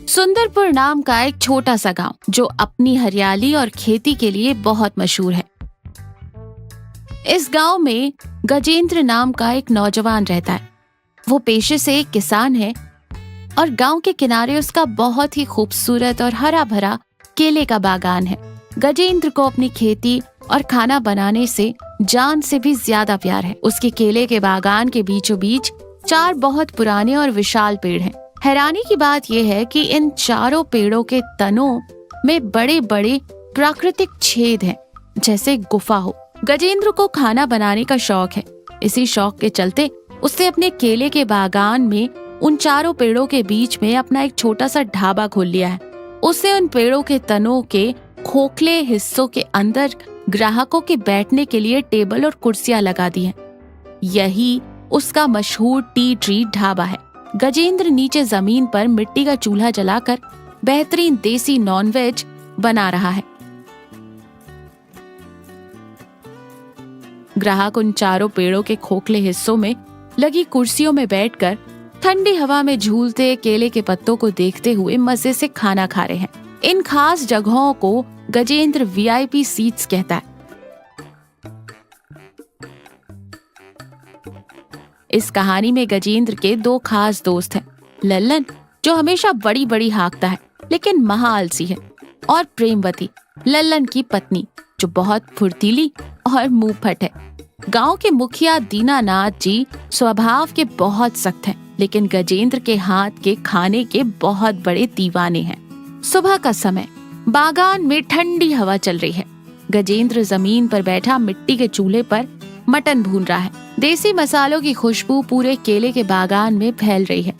सुंदरपुर नाम का एक छोटा सा गांव जो अपनी हरियाली और खेती के लिए बहुत मशहूर है। इस गांव में गजेंद्र नाम का एक नौजवान रहता है। वो पेशे से एक किसान है और गांव के किनारे उसका बहुत ही खूबसूरत और हरा भरा केले का बागान है। गजेंद्र को अपनी खेती और खाना बनाने से जान से भी ज्यादा प्यार है। उसके केले के बागान के बीचों बीच 4 बहुत पुराने और विशाल पेड़ हैं। हैरानी की बात यह है कि इन चारों पेड़ों के तनों में बड़े बड़े प्राकृतिक छेद हैं, जैसे गुफा हो। गजेंद्र को खाना बनाने का शौक है। इसी शौक के चलते उसने अपने केले के बागान में उन चारों पेड़ों के बीच में अपना एक छोटा सा ढाबा खोल लिया है। उसने उन पेड़ों के तनों के खोखले हिस्सों के अंदर ग्राहकों के बैठने के लिए टेबल और कुर्सियां लगा दी हैं। यही उसका मशहूर टी ट्री ढाबा है। गजेंद्र नीचे जमीन पर मिट्टी का चूल्हा जलाकर बेहतरीन देसी नॉनवेज बना रहा है। ग्राहक उन चारों पेड़ों के खोखले हिस्सों में लगी कुर्सियों में बैठकर ठंडी हवा में झूलते केले के पत्तों को देखते हुए मजे से खाना खा रहे हैं। इन खास जगहों को गजेंद्र वीआईपी सीट्स कहता है। इस कहानी में गजेंद्र के 2 खास दोस्त हैं, लल्लन जो हमेशा बड़ी बड़ी हाँकता है लेकिन महाआलसी है, और प्रेमवती लल्लन की पत्नी जो बहुत फुर्तीली और मुंहफट है। गांव के मुखिया दीनानाथ जी स्वभाव के बहुत सख्त हैं, लेकिन गजेंद्र के हाथ के खाने के बहुत बड़े दीवाने हैं। सुबह का समय, बागान में ठंडी हवा चल रही है। गजेंद्र जमीन पर बैठा मिट्टी के चूल्हे पर मटन भून रहा है। देसी मसालों की खुशबू पूरे केले के बागान में फैल रही है।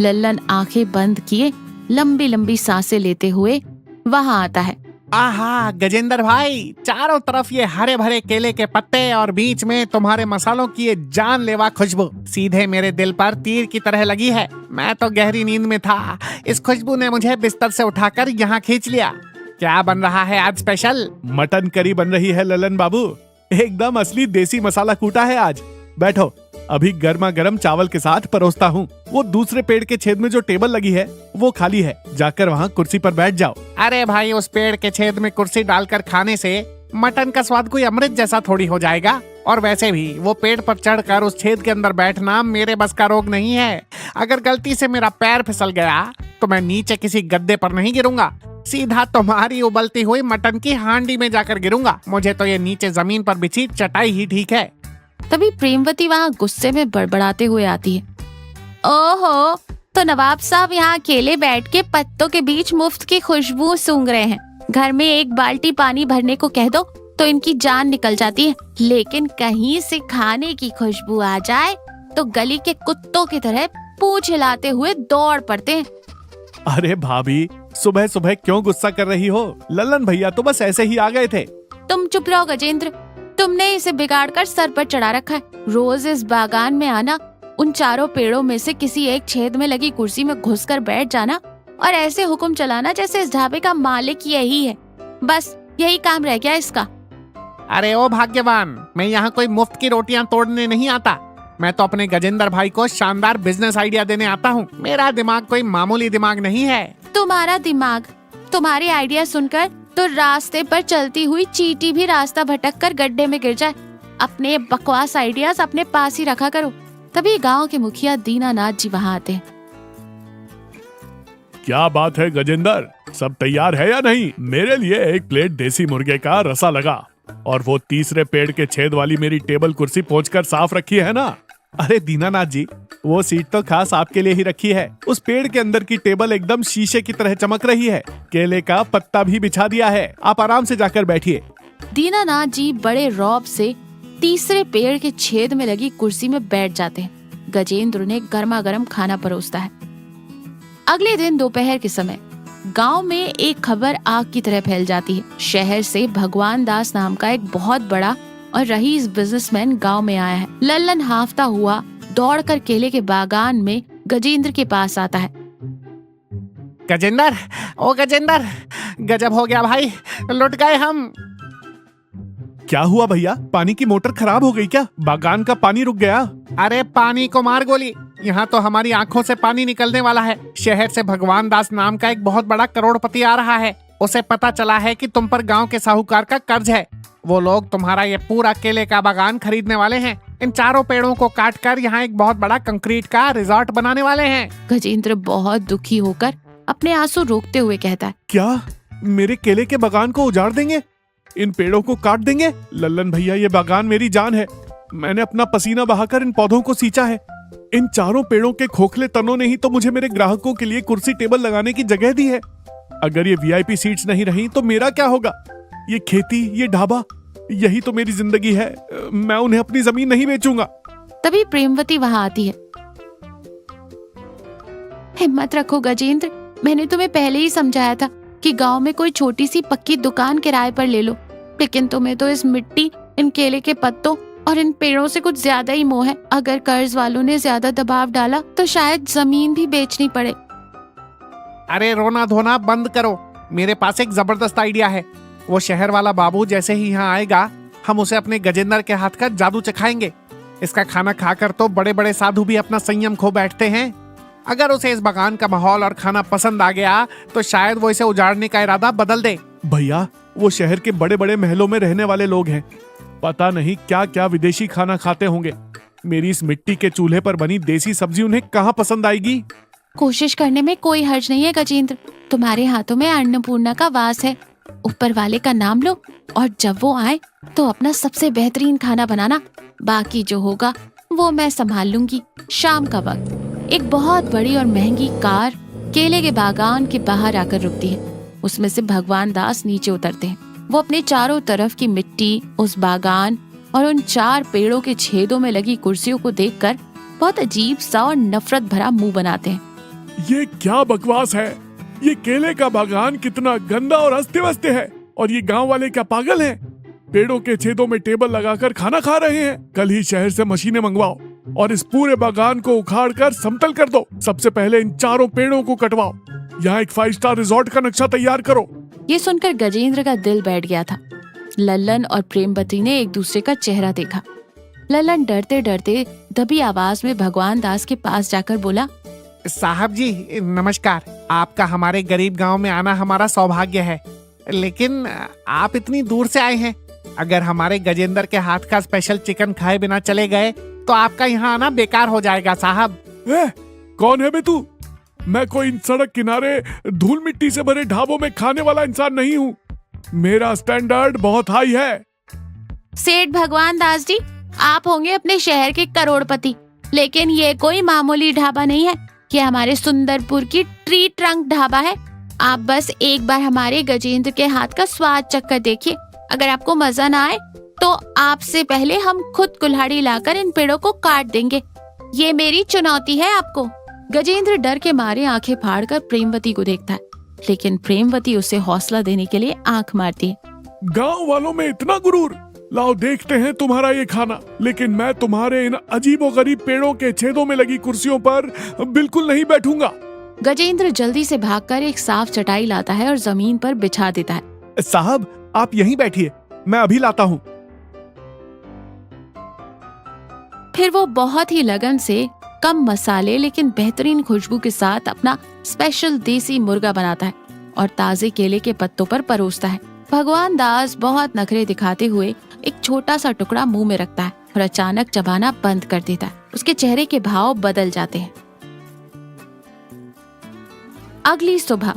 लल्लन आंखें बंद किए लंबी लंबी सांसें लेते हुए वहां आता है। आहा गजेंद्र भाई, चारों तरफ ये हरे भरे केले के पत्ते और बीच में तुम्हारे मसालों की ये जानलेवा खुशबू सीधे मेरे दिल पर तीर की तरह लगी है। मैं तो गहरी नींद में था, इस खुशबू ने मुझे बिस्तर से उठाकर यहाँ खींच लिया। क्या बन रहा है आज स्पेशल? मटन करी बन रही है ललन बाबू, एकदम असली देसी मसाला कूटा है आज। बैठो, अभी गर्मा गर्म चावल के साथ परोसता हूँ। वो दूसरे पेड़ के छेद में जो टेबल लगी है वो खाली है, जाकर वहाँ कुर्सी पर बैठ जाओ। अरे भाई, उस पेड़ के छेद में कुर्सी डालकर खाने से मटन का स्वाद कोई अमृत जैसा थोड़ी हो जाएगा। और वैसे भी वो पेड़ पर चढ़कर उस छेद के अंदर बैठना मेरे बस का रोग नहीं है। अगर गलती से मेरा पैर फिसल गया तो मैं नीचे किसी गद्दे पर नहीं गिरूंगा, सीधा तुम्हारी उबलती हुई मटन की हांडी में जाकर गिरूंगा। मुझे तो ये नीचे जमीन पर बिछी चटाई ही ठीक है। तभी प्रेमवती वहाँ गुस्से में बड़बड़ाते हुए आती है। ओहो, तो नवाब साहब यहाँ अकेले बैठ के पत्तों के बीच मुफ्त की खुशबू सूंघ रहे हैं। घर में एक बाल्टी पानी भरने को कह दो तो इनकी जान निकल जाती है, लेकिन कहीं से खाने की खुशबू आ जाए तो गली के कुत्तों की तरह पूंछ हिलाते हुए दौड़ पड़ते हैं। अरे भाभी, सुबह सुबह क्यों गुस्सा कर रही हो? ललन भैया तो बस ऐसे ही आ गए थे। तुम चुप रहो गजेंद्र, तुमने इसे बिगाड़ कर सर पर चढ़ा रखा है। रोज इस बागान में आना, उन चारों पेड़ों में से किसी एक छेद में लगी कुर्सी में घुसकर बैठ जाना और ऐसे हुक्म चलाना जैसे इस ढाबे का मालिक यही है। बस यही काम रह गया इसका। अरे ओ भाग्यवान, मैं यहाँ कोई मुफ्त की रोटियां तोड़ने नहीं आता। मैं तो अपने गजेंद्र भाई को शानदार बिजनेस आइडिया देने आता हूँ। मेरा दिमाग कोई मामूली दिमाग नहीं है। तुम्हारा दिमाग, तुम्हारे आइडिया सुनकर तो रास्ते पर चलती हुई चींटी भी रास्ता भटक कर गड्ढे में गिर जाए। अपने बकवास आइडियाज अपने पास ही रखा करो। तभी गांव के मुखिया दीनानाथ जी वहाँ आते हैं। क्या बात है गजेंद्र, सब तैयार है या नहीं? मेरे लिए एक प्लेट देसी मुर्गे का रसा लगा, और वो तीसरे पेड़ के छेद वाली मेरी टेबल कुर्सी पोंछकर साफ रखी है ना? अरे दीनानाथ जी, वो सीट तो खास आपके लिए ही रखी है। उस पेड़ के अंदर की टेबल एकदम शीशे की तरह चमक रही है। केले का पत्ता भी बिछा दिया है, आप आराम से जाकर बैठिए। दीनानाथ जी बड़े रौब से तीसरे पेड़ के छेद में लगी कुर्सी में बैठ जाते हैं। गजेंद्र ने गर्मा गर्म खाना परोसता है। अगले दिन दोपहर के समय गांव में एक खबर आग की तरह फैल जाती है। शहर से भगवान दास नाम का एक बहुत बड़ा और रईस बिजनेसमैन गांव में आया है। लल्लन हाफता हुआ दौड़कर केले के बागान में गजेंद्र के पास आता है। गजेंद्र, ओ गजेंद्र, गजब हो गया भाई, लुट गए हम। क्या हुआ भैया, पानी की मोटर खराब हो गई क्या? बागान का पानी रुक गया? अरे पानी को मार गोली, यहाँ तो हमारी आंखों से पानी निकलने वाला है। शहर से भगवान दास नाम का एक बहुत बड़ा करोड़पति आ रहा है। उसे पता चला है कि तुम पर गांव के साहूकार का कर्ज है। वो लोग तुम्हारा ये पूरा केले का बागान खरीदने वाले हैं। इन चारों पेड़ों को काटकर यहाँ एक बहुत बड़ा कंक्रीट का रिजॉर्ट बनाने वाले हैं। गजेंद्र बहुत दुखी होकर अपने आंसू रोकते हुए कहता है, क्या मेरे केले के बागान को उजाड़ देंगे? इन पेड़ों को काट देंगे? लल्लन भैया, ये बागान मेरी जान है। मैंने अपना पसीना बहाकर इन पौधों को सींचा है। इन चारों पेड़ों के खोखले तनों ने ही तो मुझे मेरे ग्राहकों के लिए कुर्सी टेबल लगाने की जगह दी है। अगर ये वीआईपी सीट्स नहीं रही तो मेरा क्या होगा? ये खेती, ये ढाबा, यही तो मेरी जिंदगी है। मैं उन्हें अपनी जमीन नहीं बेचूंगा। तभी प्रेमवती वहां आती है। हिम्मत रखो गजेंद्र, मैंने तुम्हें पहले ही समझाया था कि गांव में कोई छोटी सी पक्की दुकान किराए पर ले लो, लेकिन तुम्हें तो इस मिट्टी, इन केले के पत्तों और इन पेड़ों से कुछ ज्यादा ही मोह है। अगर कर्ज वालों ने ज्यादा दबाव डाला तो शायद जमीन भी बेचनी पड़े। अरे रोना धोना बंद करो, मेरे पास एक जबरदस्त आइडिया है। वो शहर वाला बाबू जैसे ही यहाँ आएगा, हम उसे अपने गजेंद्र के हाथ का जादू चखाएंगे। इसका खाना खाकर तो बड़े बड़े साधु भी अपना संयम खो बैठते हैं। अगर उसे इस बागान का माहौल और खाना पसंद आ गया तो शायद वो इसे उजाड़ने का इरादा बदल दे। भैया, वो शहर के बड़े बड़े महलों में रहने वाले लोग हैं। पता नहीं क्या क्या विदेशी खाना खाते होंगे। मेरी इस मिट्टी के चूल्हे पर बनी देसी सब्जी उन्हें कहाँ पसंद आएगी? कोशिश करने में कोई हर्ज नहीं है गजेंद्र। तुम्हारे हाथों में अन्नपूर्णा का वास है। ऊपर वाले का नाम लो और जब वो आए तो अपना सबसे बेहतरीन खाना बनाना। बाकी जो होगा वो मैं संभाल लूंगी। शाम का वक्त एक बहुत बड़ी और महंगी कार केले के बागान के बाहर आकर रुकती है। उसमें से भगवान दास नीचे उतरते हैं। वो अपने चारों तरफ की मिट्टी, उस बागान और उन 4 पेड़ों के छेदों में लगी कुर्सियों को देखकर बहुत अजीब सा और नफरत भरा मुंह बनाते हैं। ये क्या बकवास है? ये केले का बागान कितना गंदा और अस्त व्यस्त है, और ये गांव वाले क्या पागल हैं? पेड़ों के छेदों में टेबल लगाकर खाना खा रहे हैं। कल ही शहर से मशीनें मंगवाओ और इस पूरे बागान को उखाड़ कर समतल कर दो। सबसे पहले इन चारों पेड़ों को कटवाओ। यहाँ एक 5 स्टार रिजॉर्ट का नक्शा तैयार करो। ये सुनकर गजेंद्र का दिल बैठ गया था। लल्लन और प्रेमवती ने एक दूसरे का चेहरा देखा। लल्लन डरते डरते दबी आवाज में भगवान दास के पास जाकर बोला, साहब जी नमस्कार। आपका हमारे गरीब गांव में आना हमारा सौभाग्य है, लेकिन आप इतनी दूर से आए हैं। अगर हमारे गजेंद्र के हाथ का स्पेशल चिकन खाए बिना चले गए तो आपका यहाँ आना बेकार हो जाएगा साहब। कौन है बे तू? मैं कोई इन सड़क किनारे धूल मिट्टी से भरे ढाबों में खाने वाला इंसान नहीं हूँ। मेरा स्टैंडर्ड बहुत हाई है। सेठ भगवान दास जी, आप होंगे अपने शहर के करोड़पति, लेकिन ये कोई मामूली ढाबा नहीं है। ये हमारे सुंदरपुर की ट्री ट्रंक ढाबा है। आप बस एक बार हमारे गजेंद्र के हाथ का स्वाद चखकर देखिए। अगर आपको मजा ना आए तो आपसे पहले हम खुद कुल्हाड़ी लाकर इन पेड़ों को काट देंगे। ये मेरी चुनौती है आपको। गजेंद्र डर के मारे आंखें फाड़कर प्रेमवती को देखता है, लेकिन प्रेमवती उसे हौसला देने के लिए आंख मारती है। गांव वालों में इतना गुरूर? लाओ देखते हैं तुम्हारा ये खाना। लेकिन मैं तुम्हारे इन अजीबोगरीब पेड़ों के छेदों में लगी कुर्सियों पर बिल्कुल नहीं बैठूंगा। गजेंद्र जल्दी से भागकर एक साफ चटाई लाता है और जमीन पर बिछा देता है। साहब, आप यहीं बैठिए, मैं अभी लाता हूँ। फिर वो बहुत ही लगन से कम मसाले लेकिन बेहतरीन खुशबू के साथ अपना स्पेशल देसी मुर्गा बनाता है और ताजे केले के पत्तों पर परोसता है। भगवान दास बहुत नखरे दिखाते हुए एक छोटा सा टुकड़ा मुंह में रखता है और अचानक चबाना बंद कर देता है। उसके चेहरे के भाव बदल जाते हैं। अगली सुबह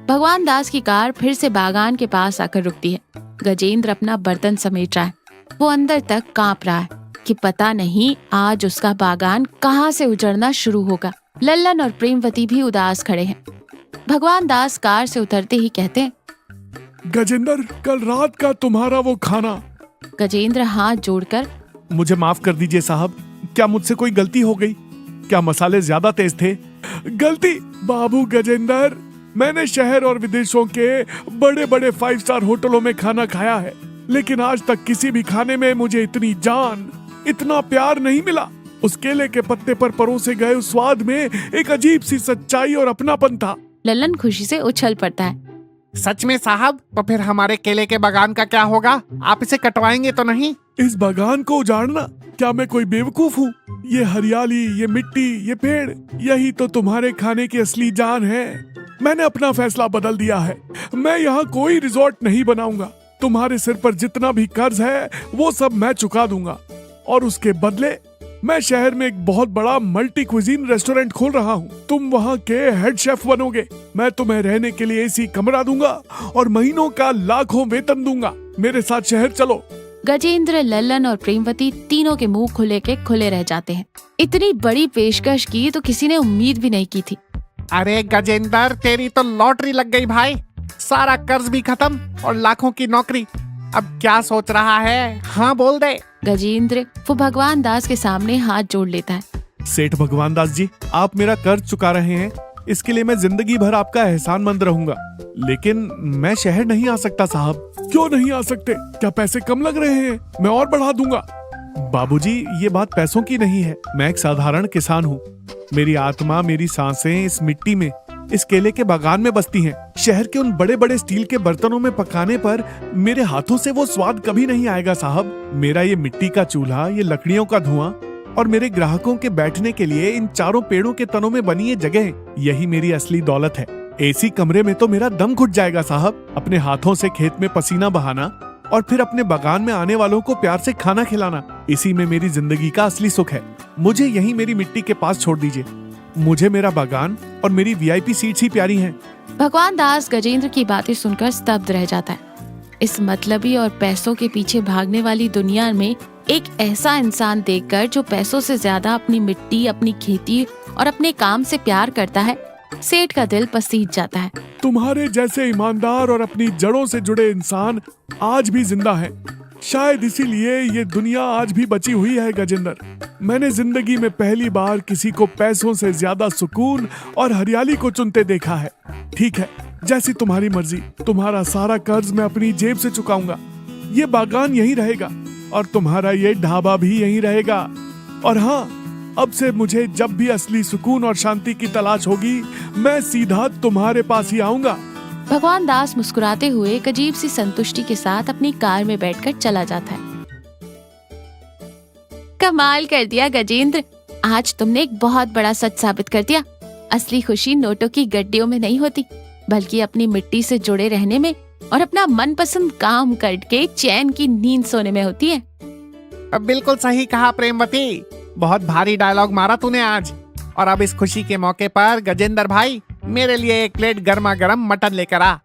भगवान दास की कार फिर से बागान के पास आकर रुकती है। गजेंद्र अपना बर्तन समेट रहा है। वो अंदर तक कांप रहा है कि पता नहीं आज उसका बागान कहाँ से उजड़ना शुरू होगा। लल्लन और प्रेमवती भी उदास खड़े हैं। भगवान दास कार से उतरते ही कहते हैं, गजेंद्र, कल रात का तुम्हारा वो खाना। गजेंद्र हाथ जोड़कर, मुझे माफ कर दीजिए साहब, क्या मुझसे कोई गलती हो गई? क्या मसाले ज्यादा तेज थे? गलती? बाबू गजेंद्र, मैंने शहर और विदेशों के बड़े बड़े 5 स्टार होटलों में खाना खाया है, लेकिन आज तक किसी भी खाने में मुझे इतनी जान, इतना प्यार नहीं मिला। उस केले के पत्ते पर परोसे गए उस स्वाद में एक अजीब सी सच्चाई और अपनापन था। लल्लन खुशी से उछल पड़ता है। सच में साहब? तो फिर हमारे केले के बागान का क्या होगा? आप इसे कटवाएंगे तो नहीं? इस बागान को उजाड़ना? क्या मैं कोई बेवकूफ हूँ? ये हरियाली, ये मिट्टी, ये पेड़, यही तो तुम्हारे खाने की असली जान है। मैंने अपना फैसला बदल दिया है। मैं यहाँ कोई रिजॉर्ट नहीं बनाऊंगा। तुम्हारे सिर पर जितना भी कर्ज है वो सब मैं चुका दूंगा, और उसके बदले मैं शहर में एक बहुत बड़ा मल्टी क्विजीन रेस्टोरेंट खोल रहा हूँ। तुम वहाँ के हेड शेफ बनोगे। मैं तुम्हें रहने के लिए एसी कमरा दूंगा और महीनों का लाखों वेतन दूंगा। मेरे साथ शहर चलो। गजेंद्र, लल्लन और प्रेमवती तीनों के मुंह खुले के खुले रह जाते हैं। इतनी बड़ी पेशकश की तो किसी ने उम्मीद भी नहीं की थी। अरे गजेंद्र, तेरी तो लॉटरी लग गई भाई। सारा कर्ज भी खत्म और लाखों की नौकरी। अब क्या सोच रहा है? हाँ बोल दे। गजेंद्र वो भगवान दास के सामने हाथ जोड़ लेता है। सेठ भगवान दास जी, आप मेरा कर्ज चुका रहे हैं, इसके लिए मैं जिंदगी भर आपका एहसानमंद रहूंगा। लेकिन मैं शहर नहीं आ सकता साहब। क्यों नहीं आ सकते? क्या पैसे कम लग रहे हैं? मैं और बढ़ा दूंगा। बाबूजी, ये बात पैसों की नहीं है। मैं एक साधारण किसान हूँ। मेरी आत्मा, मेरी सांसें इस मिट्टी में, इस केले के बागान में बसती हैं। शहर के उन बड़े बड़े स्टील के बर्तनों में पकाने पर मेरे हाथों से वो स्वाद कभी नहीं आएगा साहब। मेरा ये मिट्टी का चूल्हा, ये लकड़ियों का धुआं और मेरे ग्राहकों के बैठने के लिए इन चारों पेड़ों के तनों में बनी ये जगह, यही मेरी असली दौलत है। एसी कमरे में तो मेरा दम घुट जाएगा साहब। अपने हाथों से खेत में पसीना बहाना और फिर अपने बागान में आने वालों को प्यार से खाना खिलाना, इसी में मेरी जिंदगी का असली सुख है। मुझे यही मेरी मिट्टी के पास छोड़ दीजिए। मुझे मेरा बागान और मेरी वीआईपी सीट्स ही प्यारी हैं। भगवान दास गजेंद्र की बातें सुनकर स्तब्ध रह जाता है। इस मतलबी और पैसों के पीछे भागने वाली दुनिया में एक ऐसा इंसान देखकर जो पैसों से ज्यादा अपनी मिट्टी, अपनी खेती और अपने काम से प्यार करता है, सेठ का दिल पसीज जाता है। तुम्हारे जैसे ईमानदार और अपनी जड़ों से जुड़े इंसान आज भी जिंदा हैं। शायद इसीलिए ये दुनिया आज भी बची हुई है गजेंद्र। मैंने जिंदगी में पहली बार किसी को पैसों से ज्यादा सुकून और हरियाली को चुनते देखा है। ठीक है, जैसी तुम्हारी मर्जी। तुम्हारा सारा कर्ज मैं अपनी जेब से चुकाऊंगा। ये बागान यहीं रहेगा और तुम्हारा ये ढाबा भी यहीं रहेगा। और हाँ, अब से मुझे जब भी असली सुकून और शांति की तलाश होगी, मैं सीधा तुम्हारे पास ही आऊंगा। भगवान दास मुस्कुराते हुए एक अजीब सी संतुष्टि के साथ अपनी कार में बैठकर चला जाता है। कमाल कर दिया गजेंद्र, आज तुमने एक बहुत बड़ा सच साबित कर दिया। असली खुशी नोटों की गड्डियों में नहीं होती, बल्कि अपनी मिट्टी से जुड़े रहने में और अपना मनपसंद काम करके चैन की नींद सोने में होती है। अब बिल्कुल सही कहा प्रेमवती। बहुत भारी डायलॉग मारा तूने आज। और अब इस खुशी के मौके पर गजेंद्र भाई, मेरे लिए एक प्लेट गर्मा गर्म मटन लेकर आ।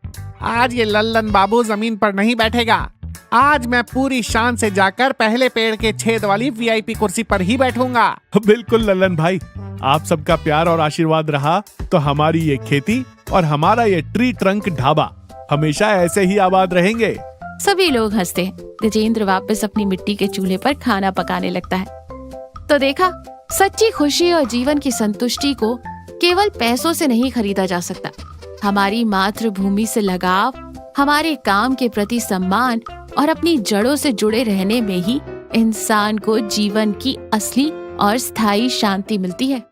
आज ये लल्लन बाबू जमीन पर नहीं बैठेगा। आज मैं पूरी शान से जाकर पहले पेड़ के छेद वाली वीआईपी कुर्सी पर ही बैठूंगा। बिल्कुल लल्लन भाई, आप सबका प्यार और आशीर्वाद रहा तो हमारी ये खेती और हमारा ये ट्री ट्रंक ढाबा हमेशा ऐसे ही आबाद रहेंगे। सभी लोग हंसते हैं। गजेंद्र वापस अपनी मिट्टी के चूल्हे पर खाना पकाने लगता है। तो देखा, सच्ची खुशी और जीवन की संतुष्टि को केवल पैसों से नहीं खरीदा जा सकता। हमारी मातृभूमि से लगाव, हमारे काम के प्रति सम्मान और अपनी जड़ों से जुड़े रहने में ही इंसान को जीवन की असली और स्थायी शांति मिलती है।